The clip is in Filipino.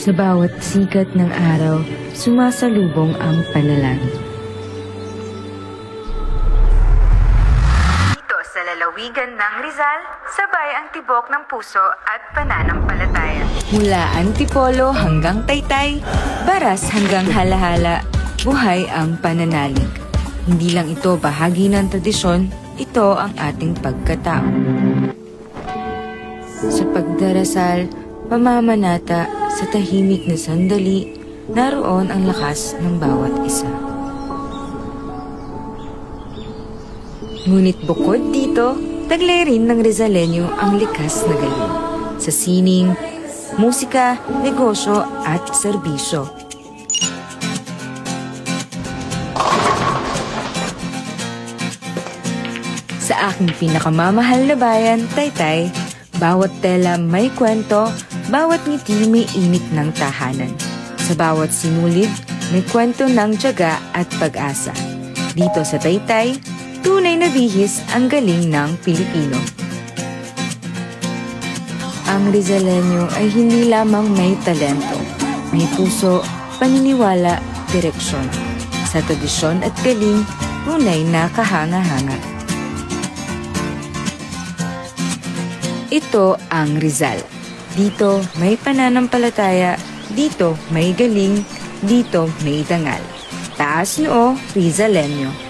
Sa bawat sikat ng araw, sumasalubong ang panalangin. Dito sa lalawigan ng Rizal, sabay ang tibok ng puso at pananampalataya. Mula Antipolo hanggang Taytay, Baras hanggang Halahala, buhay ang pananalig. Hindi lang ito bahagi ng tradisyon, ito ang ating pagkatao. Sa pagdarasal, pamamanata, sa tahimik na sandali, naroon ang lakas ng bawat isa. Ngunit bukod dito, taglay rin ng Rizalenyo ang likas na galing. Sa sining, musika, negosyo at serbisyo. Sa aking pinakamamahal na bayan, Taytay, bawat tela may kwento, bawat ngiti may init ng tahanan. Sa bawat sinulid, may kwento ng tiyaga at pag-asa. Dito sa Taytay, tunay na bihis ang galing ng Pilipino. Ang Rizalenyo ay hindi lamang may talento, may puso, paniniwala, direksyon. Sa tradisyon at galing, tunay na kahanga-hanga. Ito ang Rizal. Dito may pananampalataya, dito may galing, dito may dangal. Taas noo, Rizalenyo.